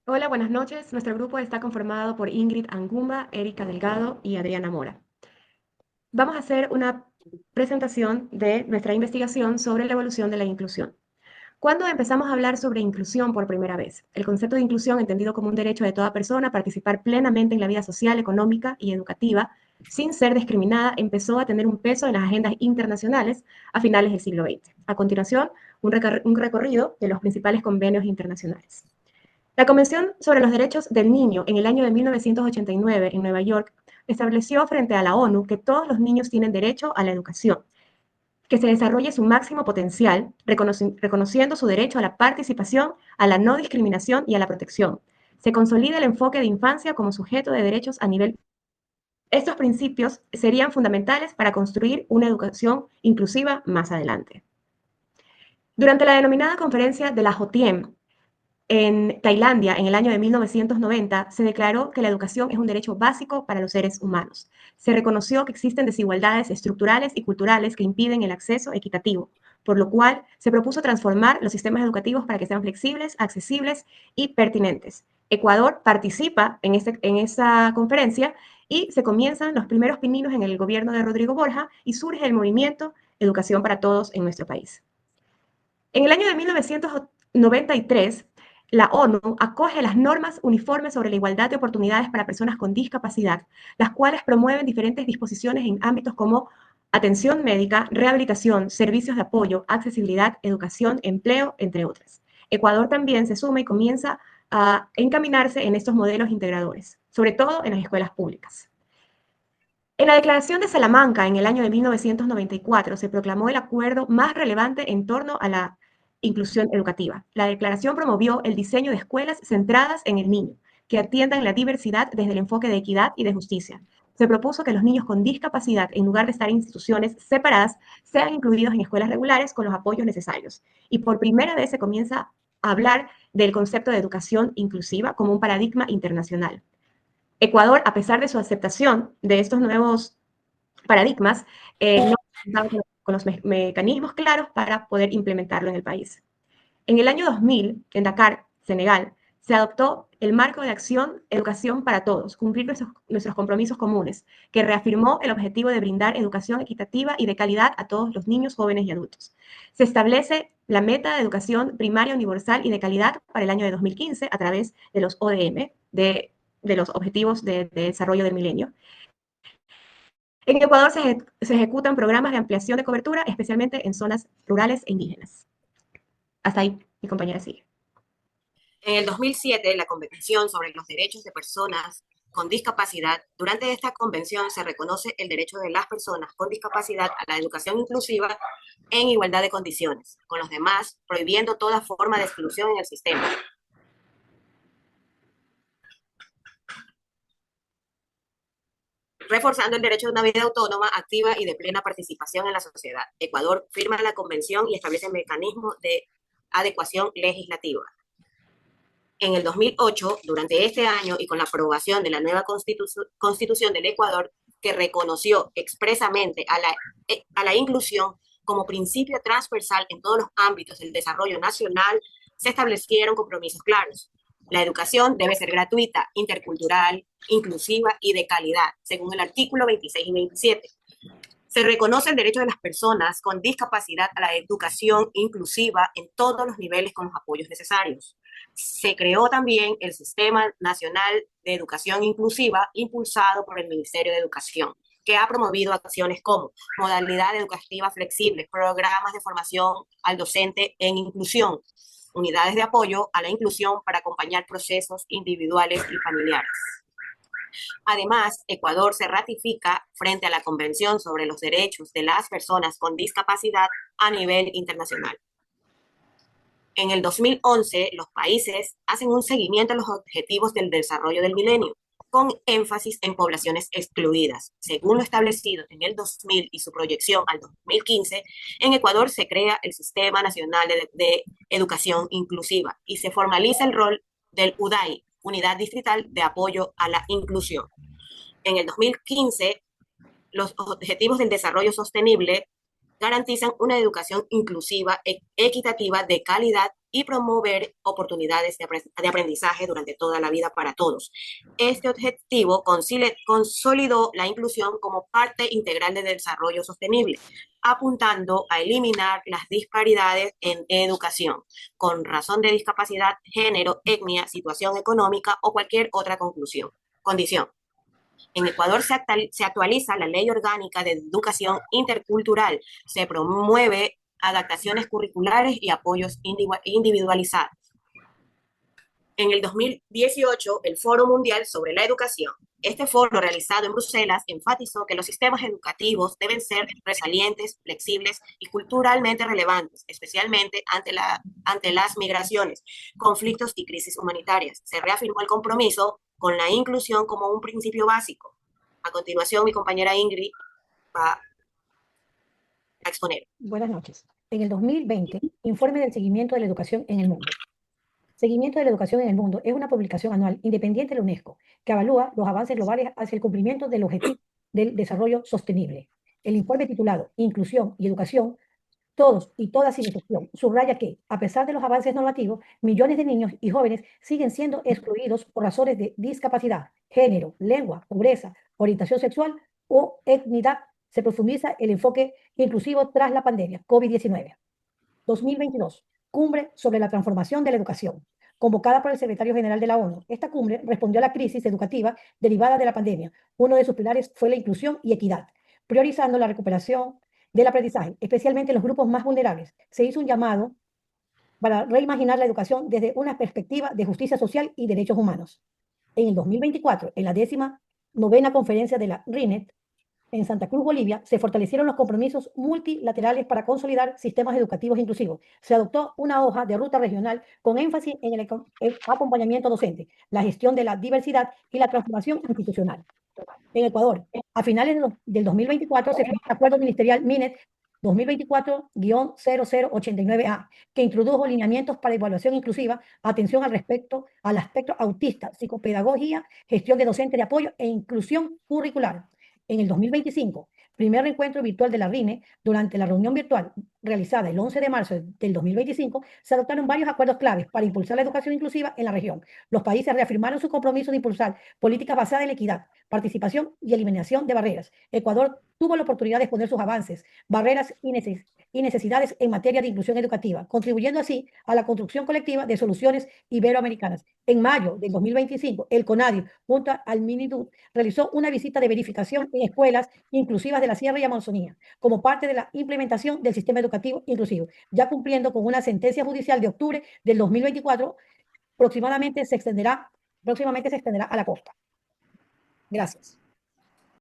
Hola, buenas noches. Nuestro grupo está conformado por Ingrid Angumba, Erika Delgado y Adriana Mora. Vamos a hacer una presentación de nuestra investigación sobre la evolución de la inclusión. ¿Cuándo empezamos a hablar sobre inclusión por primera vez? El concepto de inclusión, entendido como un derecho de toda persona a participar plenamente en la vida social, económica y educativa, sin ser discriminada, empezó a tener un peso en las agendas internacionales a finales del siglo XX. A continuación, un recorrido de los principales convenios internacionales. La Convención sobre los Derechos del Niño en el año de 1989 en Nueva York estableció frente a la ONU que todos los niños tienen derecho a la educación, que se desarrolle su máximo potencial, reconociendo su derecho a la participación, a la no discriminación y a la protección. Se consolida el enfoque de infancia como sujeto de derechos a nivel. Estos principios serían fundamentales para construir una educación inclusiva más adelante. Durante la denominada conferencia de la JOTIEM, en Tailandia, en el año de 1990, se declaró que la educación es un derecho básico para los seres humanos. Se reconoció que existen desigualdades estructurales y culturales que impiden el acceso equitativo, por lo cual se propuso transformar los sistemas educativos para que sean flexibles, accesibles y pertinentes. Ecuador participa en esa conferencia y se comienzan los primeros pininos en el gobierno de Rodrigo Borja y surge el movimiento Educación para Todos en nuestro país. En el año de 1993, la ONU acoge las normas uniformes sobre la igualdad de oportunidades para personas con discapacidad, las cuales promueven diferentes disposiciones en ámbitos como atención médica, rehabilitación, servicios de apoyo, accesibilidad, educación, empleo, entre otras. Ecuador también se suma y comienza a encaminarse en estos modelos integradores, sobre todo en las escuelas públicas. En la Declaración de Salamanca, en el año de 1994, se proclamó el acuerdo más relevante en torno a la inclusión educativa. La declaración promovió el diseño de escuelas centradas en el niño, que atiendan la diversidad desde el enfoque de equidad y de justicia. Se propuso que los niños con discapacidad, en lugar de estar en instituciones separadas, sean incluidos en escuelas regulares con los apoyos necesarios. Y por primera vez se comienza a hablar del concepto de educación inclusiva como un paradigma internacional. Ecuador, a pesar de su aceptación de estos nuevos paradigmas, no contaba con los mecanismos claros para poder implementarlo en el país. En el año 2000, en Dakar, Senegal, se adoptó el marco de acción Educación para Todos, cumplir nuestros compromisos comunes, que reafirmó el objetivo de brindar educación equitativa y de calidad a todos los niños, jóvenes y adultos. Se establece la meta de educación primaria universal y de calidad para el año de 2015 a través de los ODM, de los Objetivos de Desarrollo del Milenio. En Ecuador se ejecutan programas de ampliación de cobertura, especialmente en zonas rurales e indígenas. Hasta ahí, mi compañera sigue. En el 2007, la Convención sobre los Derechos de Personas con Discapacidad, durante esta convención se reconoce el derecho de las personas con discapacidad a la educación inclusiva en igualdad de condiciones con los demás, prohibiendo toda forma de exclusión en el sistema. Reforzando el derecho a una vida autónoma, activa y de plena participación en la sociedad. Ecuador firma la convención y establece mecanismos de adecuación legislativa. En el 2008, durante este año y con la aprobación de la nueva Constitución del Ecuador, que reconoció expresamente a la inclusión como principio transversal en todos los ámbitos del desarrollo nacional, se establecieron compromisos claros. La educación debe ser gratuita, intercultural, inclusiva y de calidad, según el artículo 26 y 27. Se reconoce el derecho de las personas con discapacidad a la educación inclusiva en todos los niveles con los apoyos necesarios. Se creó también el Sistema Nacional de Educación Inclusiva, impulsado por el Ministerio de Educación, que ha promovido acciones como modalidad educativa flexible, programas de formación al docente en inclusión, unidades de apoyo a la inclusión para acompañar procesos individuales y familiares. Además, Ecuador se ratifica frente a la Convención sobre los Derechos de las Personas con Discapacidad a nivel internacional. En el 2011, los países hacen un seguimiento a los objetivos del desarrollo del milenio, con énfasis en poblaciones excluidas. Según lo establecido en el 2000 y su proyección al 2015, en Ecuador se crea el Sistema Nacional de Educación Inclusiva y se formaliza el rol del UDAI, Unidad Distrital de Apoyo a la Inclusión. En el 2015, los Objetivos del Desarrollo Sostenible garantizan una educación inclusiva, equitativa, de calidad y promover oportunidades de aprendizaje durante toda la vida para todos. Este objetivo consolidó la inclusión como parte integral del desarrollo sostenible, apuntando a eliminar las disparidades en educación, con razón de discapacidad, género, etnia, situación económica o cualquier otra condición. En Ecuador se actualiza la Ley Orgánica de Educación Intercultural, se promueve adaptaciones curriculares y apoyos individualizados. En el 2018, el Foro Mundial sobre la Educación. Este foro realizado en Bruselas enfatizó que los sistemas educativos deben ser resilientes, flexibles y culturalmente relevantes, especialmente ante las migraciones, conflictos y crisis humanitarias. Se reafirmó el compromiso con la inclusión como un principio básico. A continuación, mi compañera Ingrid va a exponer. Buenas noches. En el 2020, informe del seguimiento de la educación en el mundo. Seguimiento de la educación en el mundo es una publicación anual independiente de la UNESCO que evalúa los avances globales hacia el cumplimiento del objetivo del desarrollo sostenible. El informe titulado Inclusión y Educación, todos y todas sin excepción, subraya que, a pesar de los avances normativos, millones de niños y jóvenes siguen siendo excluidos por razones de discapacidad, género, lengua, pobreza, orientación sexual o etnicidad. Se profundiza el enfoque inclusivo tras la pandemia COVID-19. 2022, Cumbre sobre la transformación de la educación, convocada por el secretario general de la ONU. Esta cumbre respondió a la crisis educativa derivada de la pandemia. Uno de sus pilares fue la inclusión y equidad, priorizando la recuperación del aprendizaje, especialmente en los grupos más vulnerables. Se hizo un llamado para reimaginar la educación desde una perspectiva de justicia social y derechos humanos. En el 2024, en la 19ª conferencia de la RINET, en Santa Cruz, Bolivia, se fortalecieron los compromisos multilaterales para consolidar sistemas educativos inclusivos. Se adoptó una hoja de ruta regional con énfasis en el acompañamiento docente, la gestión de la diversidad y la transformación institucional. En Ecuador, a finales del 2024, se firmó el acuerdo ministerial MINET 2024-0089A, que introdujo lineamientos para evaluación inclusiva, atención al aspecto autista, psicopedagogía, gestión de docentes de apoyo e inclusión curricular. En el 2025, primer encuentro virtual de la RINE, durante la reunión virtual realizada el 11 de marzo del 2025, se adoptaron varios acuerdos claves para impulsar la educación inclusiva en la región. Los países reafirmaron su compromiso de impulsar políticas basadas en la equidad, participación y eliminación de barreras. Ecuador tuvo la oportunidad de exponer sus avances, barreras y necesidades en materia de inclusión educativa, contribuyendo así a la construcción colectiva de soluciones iberoamericanas. En mayo del 2025, el CONADI, junto al MINIDUT, realizó una visita de verificación en escuelas inclusivas de la Sierra y Amazonía, como parte de la implementación del sistema educativo inclusivo, ya cumpliendo con una sentencia judicial de octubre del 2024, próximamente se extenderá a la costa. Gracias.